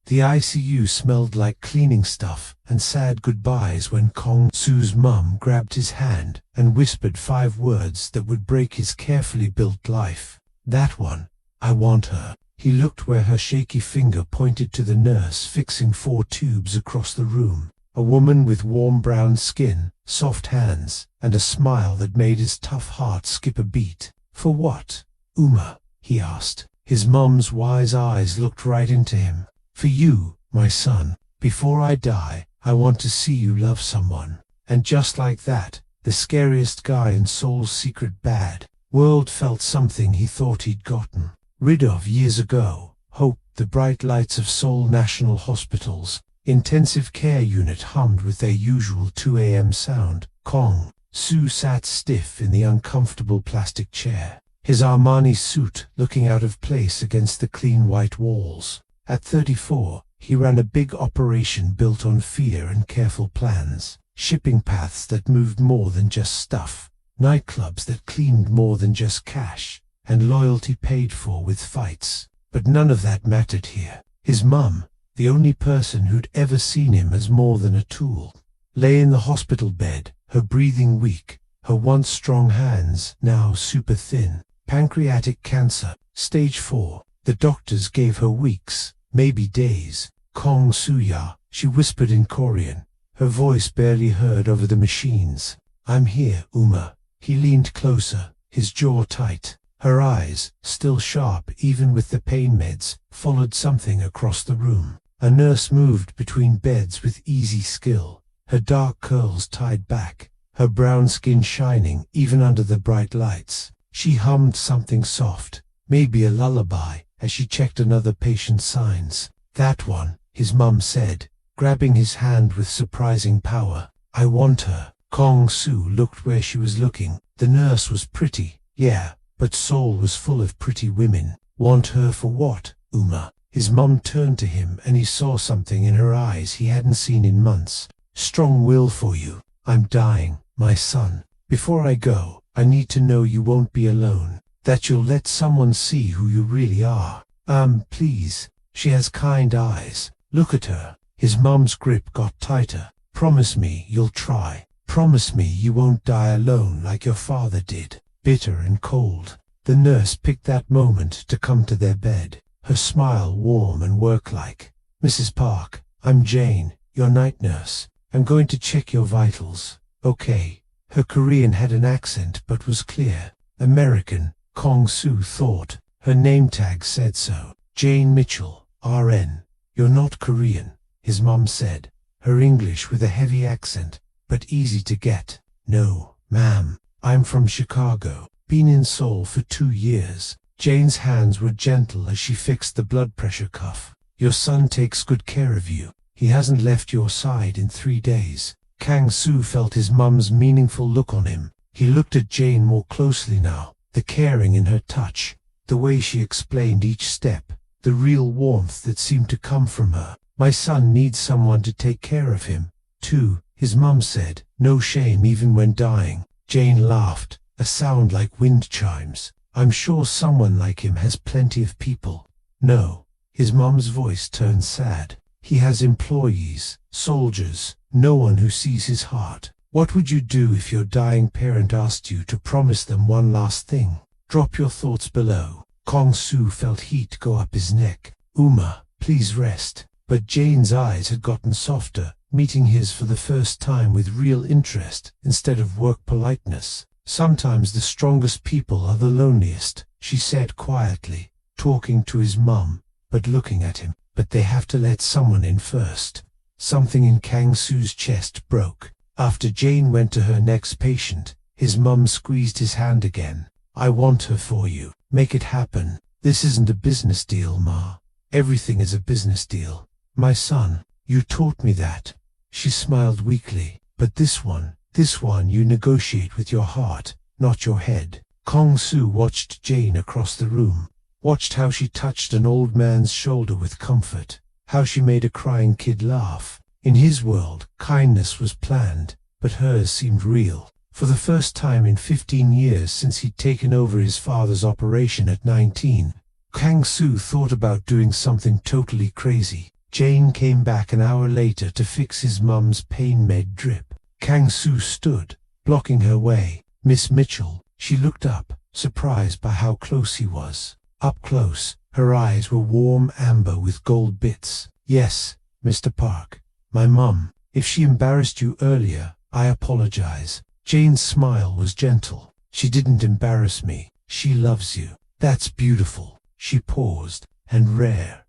The ICU smelled like cleaning stuff and sad goodbyes when Kong Su's mum grabbed his hand and whispered 5 words that would break his carefully built life. That one. I want her. He looked where her shaky finger pointed to the nurse fixing 4 tubes across the room. A woman with warm brown skin, soft hands, and a smile that made his tough heart skip a beat. For what, Uma? He asked. His mum's wise eyes looked right into him. For you, my son. Before I die, I want to see you love someone. And just like that, the scariest guy in Seoul's secret bad world felt something he thought he'd gotten rid of years ago. Hope. The bright lights of Seoul National Hospital's intensive care unit hummed with their usual 2 a.m. sound. Kong Su sat stiff in the uncomfortable plastic chair, his Armani suit looking out of place against the clean white walls. At 34, he ran a big operation built on fear and careful plans, shipping paths that moved more than just stuff, nightclubs that cleaned more than just cash, and loyalty paid for with fights. But none of that mattered here. His mum, the only person who'd ever seen him as more than a tool, lay in the hospital bed, her breathing weak, her once strong hands now super thin. Pancreatic cancer, stage 4. The doctors gave her weeks, maybe days. Kong Su-ya, she whispered in Korean, her voice barely heard over the machines. I'm here, Uma. He leaned closer, his jaw tight. Her eyes, still sharp even with the pain meds, followed something across the room. A nurse moved between beds with easy skill, her dark curls tied back, her brown skin shining even under the bright lights. She hummed something soft, maybe a lullaby, as she checked another patient's signs. That one, his mum said, grabbing his hand with surprising power. I want her. Kong Su looked where she was looking. The nurse was pretty, yeah, but Seoul was full of pretty women. Want her for what, Uma? His mum turned to him and he saw something in her eyes he hadn't seen in months. Strong will for you. I'm dying, my son. Before I go, I need to know you won't be alone, that you'll let someone see who you really are. Please. She has kind eyes. Look at her. His mum's grip got tighter. Promise me you'll try. Promise me you won't die alone like your father did. Bitter and cold. The nurse picked that moment to come to their bed, her smile warm and work-like. Mrs. Park, I'm Jane, your night nurse. I'm going to check your vitals. Okay. Her Korean had an accent but was clear. American, Kong Su thought. Her name tag said so. Jane Mitchell, RN. You're not Korean, his mum said, her English with a heavy accent, but easy to get. No, ma'am. I'm from Chicago. Been in Seoul for 2 years. Jane's hands were gentle as she fixed the blood pressure cuff. Your son takes good care of you. He hasn't left your side in 3 days. Kang Su felt his mum's meaningful look on him. He looked at Jane more closely now, the caring in her touch, the way she explained each step, the real warmth that seemed to come from her. My son needs someone to take care of him, too, his mum said. No shame even when dying. Jane laughed, a sound like wind chimes. I'm sure someone like him has plenty of people. No, his mum's voice turned sad. He has employees, soldiers, no one who sees his heart. What would you do if your dying parent asked you to promise them one last thing? Drop your thoughts below. Kong Su felt heat go up his neck. Uma, please rest. But Jane's eyes had gotten softer, meeting his for the first time with real interest instead of work politeness. Sometimes the strongest people are the loneliest, she said quietly, talking to his mum, but looking at him. But they have to let someone in first. Something in Kang Su's chest broke. After Jane went to her next patient, his mum squeezed his hand again. I want her for you. Make it happen. This isn't a business deal, Ma. Everything is a business deal. My son, you taught me that. She smiled weakly. But this one you negotiate with your heart, not your head. Kong Su watched Jane across the room, watched how she touched an old man's shoulder with comfort, how she made a crying kid laugh. In his world, kindness was planned, but hers seemed real. For the first time in 15 years since he'd taken over his father's operation at 19, Kang Su thought about doing something totally crazy. Jane came back an hour later to fix his mum's pain-med drip. Kang-soo stood, blocking her way. "Miss Mitchell." She looked up, surprised by how close he was. Up close, her eyes were warm amber with gold bits. "Yes, Mr. Park. My mum. If she embarrassed you earlier, I apologize." Jane's smile was gentle. "She didn't embarrass me. She loves you." "That's beautiful." She paused. "And rare.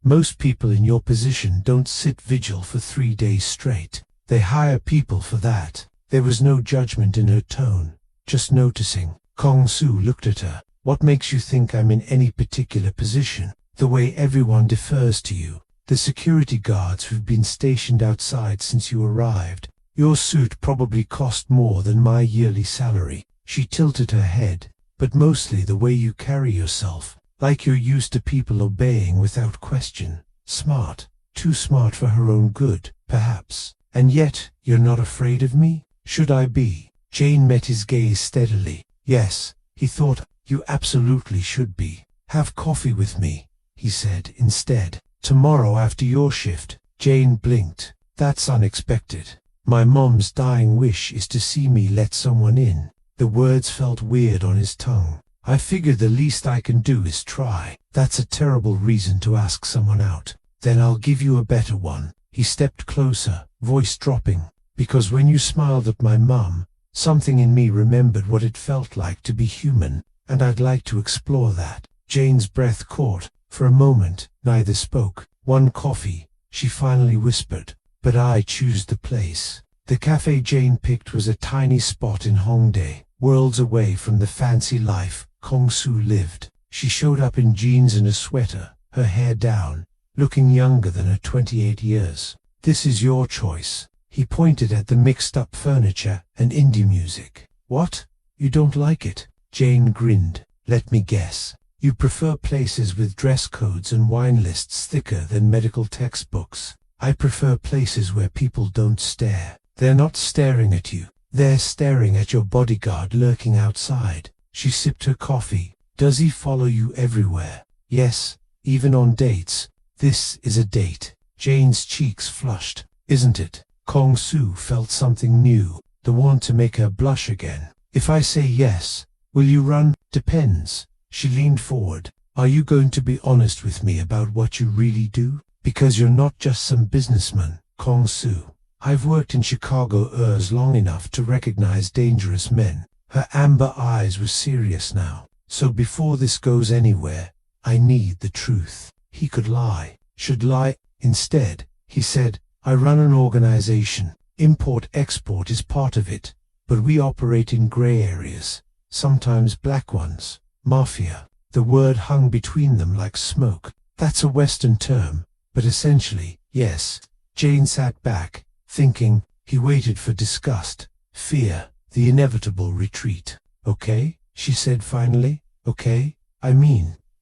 Most people in your position don't sit vigil for 3 days straight. They hire people for that." There was no judgment in her tone, just noticing. Kang-soo looked at her. "What makes you think I'm in any particular position?" "The way everyone defers to you. The security guards who've been stationed outside since you arrived. Your suit probably cost more than my yearly salary." She tilted her head. "But mostly the way you carry yourself. Like you're used to people obeying without question. Smart. Too smart for her own good, perhaps. And yet, you're not afraid of me? Should I be?" Jane met his gaze steadily. "Yes," he thought, "you absolutely should be." "Have coffee with me," he said instead. "Tomorrow after your shift." Jane blinked. "That's unexpected. My mom's dying wish is to see me let someone in." The words felt weird on his tongue. "I figure the least I can do is try." "That's a terrible reason to ask someone out." "Then I'll give you a better one." He stepped closer, voice dropping. "Because when you smiled at my mum, something in me remembered what it felt like to be human, and I'd like to explore that." Jane's breath caught. For a moment, neither spoke. "One coffee," she finally whispered. "But I choose the place." The cafe Jane picked was a tiny spot in Hongdae, worlds away from the fancy life Kang-soo lived. She showed up in jeans and a sweater, her hair down, looking younger than her 28 years. "This is your choice." He pointed at the mixed-up furniture and indie music. "What? You don't like it?" Jane grinned. "Let me guess. You prefer places with dress codes and wine lists thicker than medical textbooks." "I prefer places where people don't stare." "They're not staring at you. They're staring at your bodyguard lurking outside." She sipped her coffee. "Does he follow you everywhere?" "Yes, even on dates." "This is a date." Jane's cheeks flushed. "Isn't it?" Kang-soo felt something new, the want to make her blush again. "If I say yes, will you run?" "Depends." She leaned forward. "Are you going to be honest with me about what you really do? Because you're not just some businessman, Kang-soo. I've worked in Chicago long enough to recognize dangerous men." Her amber eyes were serious now. "So before this goes anywhere, I need the truth." He could lie. Should lie. Instead, he said, "I run an organization. Import-export is part of it. But we operate in gray areas. Sometimes black ones. Mafia." The word hung between them like smoke. "That's a Western term, but essentially, yes." Jane sat back, thinking. He waited for disgust, fear, the inevitable retreat. "Okay," she said finally. "Okay.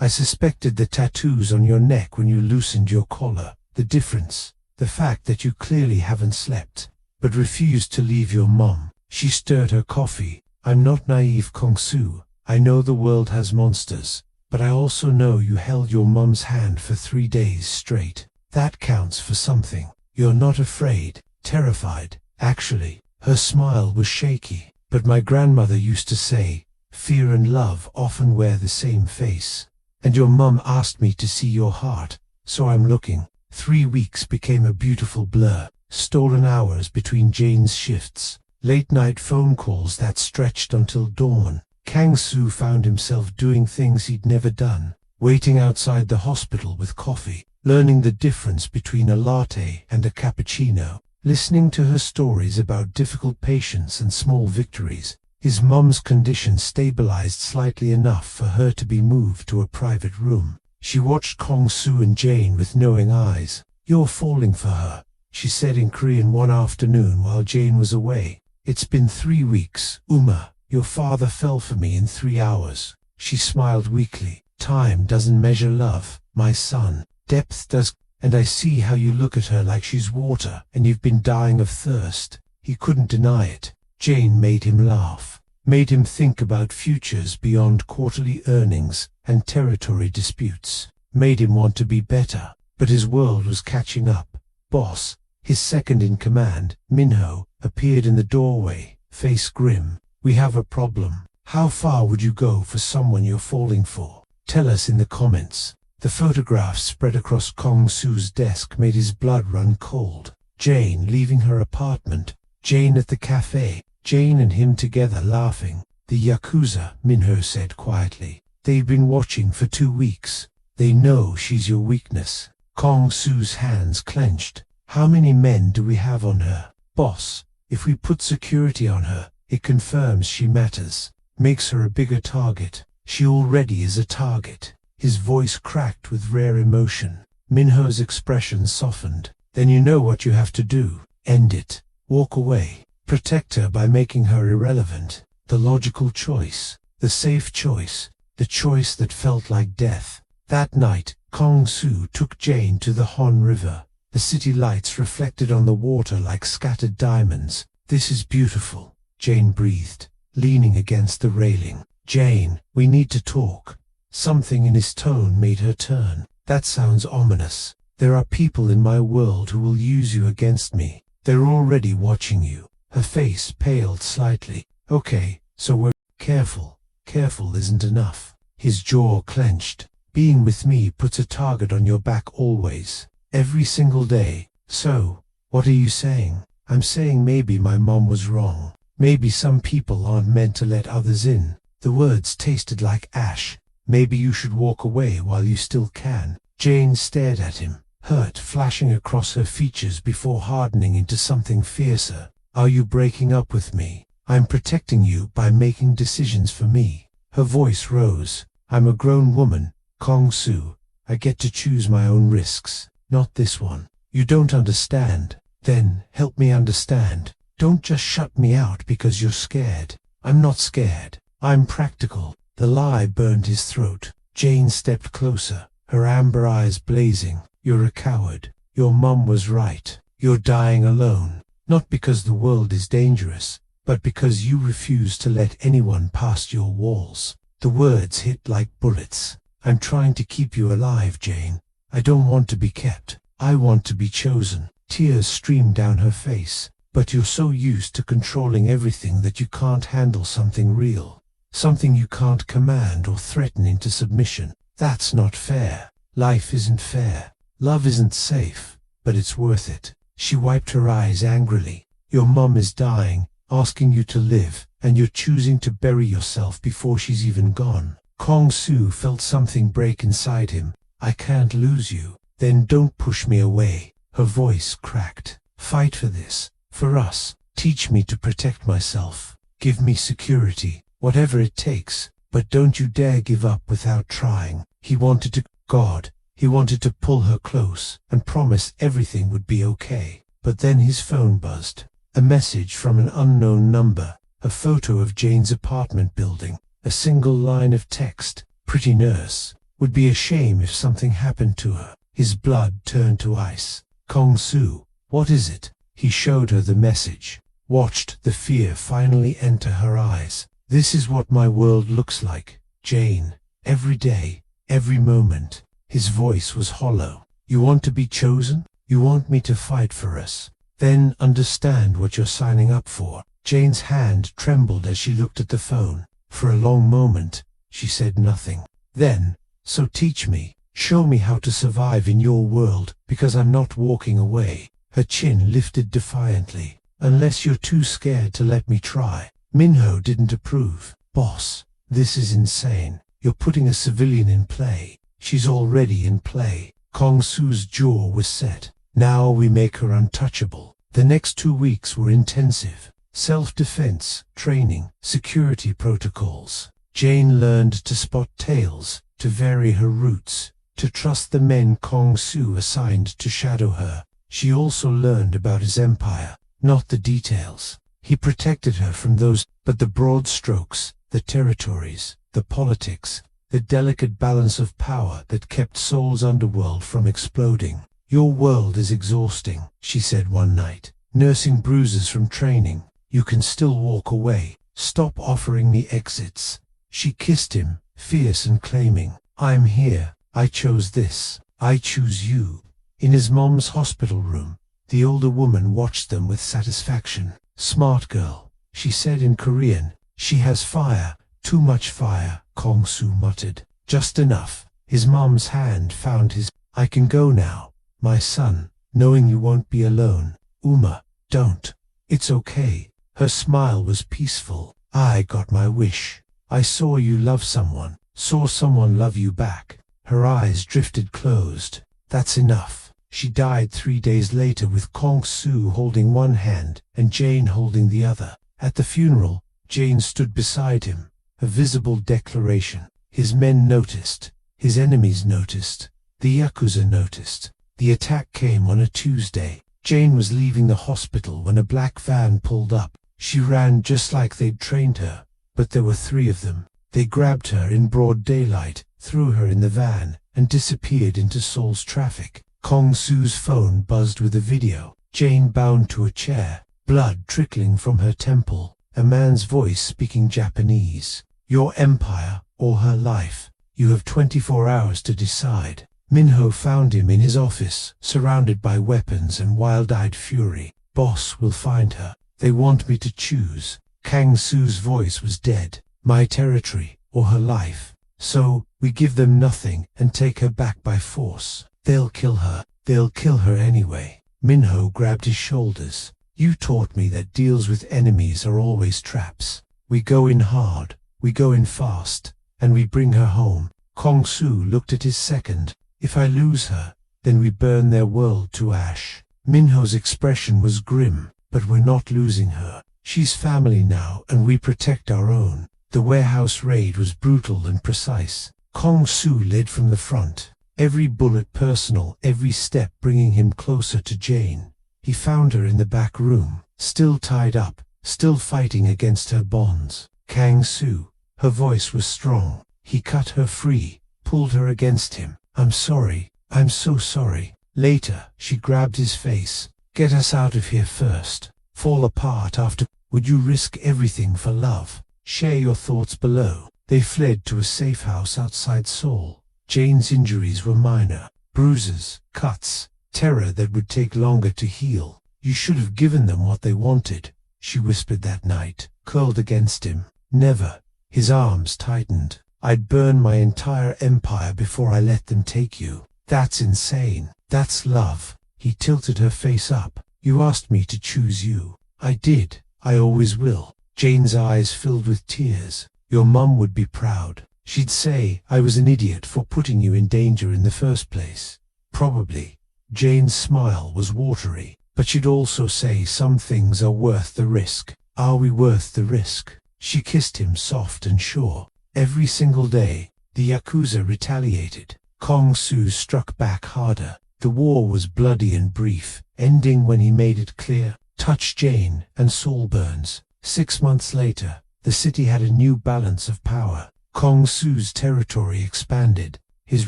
I suspected the tattoos on your neck when you loosened your collar. The difference, the fact that you clearly haven't slept, but refused to leave your mom." She stirred her coffee. "I'm not naive, Kang-soo. I know the world has monsters, but I also know you held your mom's hand for 3 days straight. That counts for something. You're not afraid, terrified, actually." Her smile was shaky. "But my grandmother used to say, fear and love often wear the same face. And your mum asked me to see your heart, so I'm looking." 3 weeks became a beautiful blur. Stolen hours between Jane's shifts. Late-night phone calls that stretched until dawn. Kang-soo found himself doing things he'd never done. Waiting outside the hospital with coffee. Learning the difference between a latte and a cappuccino. Listening to her stories about difficult patients and small victories. His mum's condition stabilized slightly enough for her to be moved to a private room. She watched Kang-soo and Jane with knowing eyes. "You're falling for her," she said in Korean one afternoon while Jane was away. "It's been 3 weeks, Uma. Your father fell for me in 3 hours." She smiled weakly. "Time doesn't measure love, my son. Depth does. And I see how you look at her like she's water, and you've been dying of thirst." He couldn't deny it. Jane made him laugh. Made him think about futures beyond quarterly earnings and territory disputes. Made him want to be better. but his world was catching up. Boss, his second in command, Minho, appeared in the doorway, face grim. We have a problem. How far would you go for someone you're falling for? Tell us in the comments. The photographs spread across Kong Su's desk made his blood run cold. Jane leaving her apartment. Jane at the cafe. Jane and him together laughing. The Yakuza, Minho said quietly. They've been watching for 2 weeks. They know she's your weakness. Kong Su's hands clenched. How many men do we have on her? Boss, if we put security on her, it confirms she matters. Makes her a bigger target. She already is a target. His voice cracked with rare emotion. Minho's expression softened. Then you know what you have to do. End it. Walk away. Protect her by making her irrelevant. The logical choice. The safe choice. The choice that felt like death. That night, Kong Su took Jane to the Han River. The city lights reflected on the water like scattered diamonds. This is beautiful, Jane breathed, leaning against the railing. Jane, we need to talk. Something in his tone made her turn. That sounds ominous. There are people in my world who will use you against me. They're already watching you. Her face paled slightly. Okay, so we're careful. Careful isn't enough. His jaw clenched. Being with me puts a target on your back always. Every single day. So, what are you saying? I'm saying maybe my mom was wrong. Maybe some people aren't meant to let others in. The words tasted like ash. Maybe you should walk away while you still can. Jane stared at him, hurt flashing across her features before hardening into something fiercer. Are you breaking up with me? I'm protecting you by making decisions for me. Her voice rose. I'm a grown woman, Kong Su. I get to choose my own risks, not this one. You don't understand. Then, help me understand. Don't just shut me out because you're scared. I'm not scared. I'm practical. The lie burned his throat. Jane stepped closer, her amber eyes blazing. You're a coward. Your mum was right. You're dying alone. Not because the world is dangerous, but because you refuse to let anyone past your walls. The words hit like bullets. I'm trying to keep you alive, Jane. I don't want to be kept. I want to be chosen. Tears streamed down her face. But you're so used to controlling everything that you can't handle something real. Something you can't command or threaten into submission. That's not fair. Life isn't fair. Love isn't safe, but it's worth it. She wiped her eyes angrily. Your mum is dying, asking you to live, and you're choosing to bury yourself before she's even gone. Kong Su felt something break inside him. I can't lose you. Then don't push me away. Her voice cracked. Fight for this. For us. Teach me to protect myself. Give me security. Whatever it takes. But don't you dare give up without trying. He wanted to pull her close and promise everything would be okay. But then his phone buzzed. A message from an unknown number. A photo of Jane's apartment building. A single line of text. Pretty nurse. Would be a shame if something happened to her. His blood turned to ice. Kong Su, what is it? He showed her the message. Watched the fear finally enter her eyes. This is what my world looks like, Jane. Every day, every moment. His voice was hollow. You want to be chosen? You want me to fight for us? Then understand what you're signing up for. Jane's hand trembled as she looked at the phone. For a long moment, she said nothing. Then, so teach me. Show me how to survive in your world, because I'm not walking away. Her chin lifted defiantly. Unless you're too scared to let me try. Minho didn't approve. Boss, this is insane. You're putting a civilian in play. She's already in play. Kong Su's jaw was set. Now we make her untouchable. The next 2 weeks were intensive. Self-defense, training, security protocols. Jane learned to spot tails, to vary her routes, to trust the men Kong Su assigned to shadow her. She also learned about his empire, not the details. He protected her from those, but the broad strokes, the territories, the politics, the delicate balance of power that kept Seoul's underworld from exploding. Your world is exhausting, she said one night, nursing bruises from training. You can still walk away. Stop offering me exits. She kissed him, fierce and claiming. I'm here. I chose this. I choose you. In his mom's hospital room, the older woman watched them with satisfaction. "Smart girl," she said in Korean. "She has fire, too much fire," Kong-soo muttered. "Just enough." His mom's hand found his. "I can go now, my son, knowing you won't be alone." "Uma, don't. It's okay." Her smile was peaceful. "I got my wish. I saw you love someone, saw someone love you back." Her eyes drifted closed. "That's enough." She died 3 days later with Kong-soo holding one hand and Jane holding the other. At the funeral, Jane stood beside him, a visible declaration. His men noticed. His enemies noticed. The Yakuza noticed. The attack came on a Tuesday. Jane was leaving the hospital when a black van pulled up. She ran just like they'd trained her, but there were 3 of them. They grabbed her in broad daylight, threw her in the van, and disappeared into Seoul's traffic. Kong-soo's phone buzzed with a video. Jane bound to a chair, blood trickling from her temple. A man's voice speaking Japanese. "Your empire or her life. You have 24 hours to decide." Minho found him in his office, surrounded by weapons and wild-eyed fury. "Boss will find her. They want me to choose." Kang-soo's voice was dead. "My territory or her life. So, we give them nothing and take her back by force. They'll kill her. They'll kill her anyway." Minho grabbed his shoulders. "You taught me that deals with enemies are always traps. We go in hard, we go in fast, and we bring her home." Kong-soo looked at his second. "If I lose her, then we burn their world to ash." Minho's expression was grim. "But we're not losing her. She's family now, and we protect our own." The warehouse raid was brutal and precise. Kong-soo led from the front. Every bullet personal, every step bringing him closer to Jane. He found her in the back room, still tied up, still fighting against her bonds. "Kang-soo." Her voice was strong. He cut her free, pulled her against him. "I'm sorry. I'm so sorry." Later, she grabbed his face. "Get us out of here first. Fall apart after. Would you risk everything for love?" Share your thoughts below. They fled to a safe house outside Seoul. Jane's injuries were minor. Bruises, cuts, terror that would take longer to heal. "You should have given them what they wanted," she whispered that night, curled against him. "Never." His arms tightened. "I'd burn my entire empire before I let them take you." "That's insane. That's love." He tilted her face up. "You asked me to choose you." "I did. I always will." Jane's eyes filled with tears. "Your mum would be proud. She'd say I was an idiot for putting you in danger in the first place." "Probably." Jane's smile was watery. "But she'd also say some things are worth the risk." "Are we worth the risk?" She kissed him soft and sure. Every single day, the Yakuza retaliated. Kong-soo struck back harder. The war was bloody and brief, ending when he made it clear. Touch Jane, and Seoul burns. 6 months later, the city had a new balance of power. Kong-soo's territory expanded. His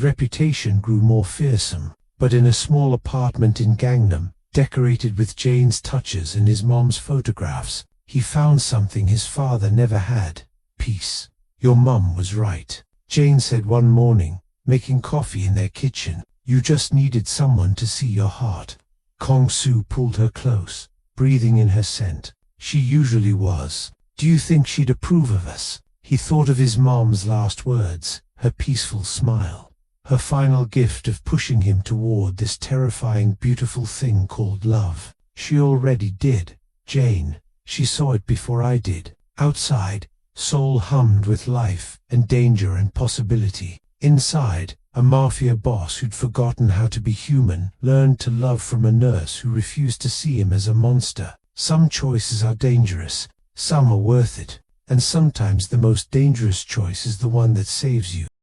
reputation grew more fearsome. But in a small apartment in Gangnam, decorated with Jane's touches and his mom's photographs, he found something his father never had: peace. "Your mum was right," Jane said one morning, making coffee in their kitchen. "You just needed someone to see your heart." Kong-soo pulled her close, breathing in her scent. She usually was. "Do you think she'd approve of us?" He thought of his mom's last words, her peaceful smile, her final gift of pushing him toward this terrifying, beautiful thing called love. "She already did, Jane. She saw it before I did." Outside, Seoul hummed with life and danger and possibility. Inside, a mafia boss who'd forgotten how to be human learned to love from a nurse who refused to see him as a monster. Some choices are dangerous, some are worth it, and sometimes the most dangerous choice is the one that saves you.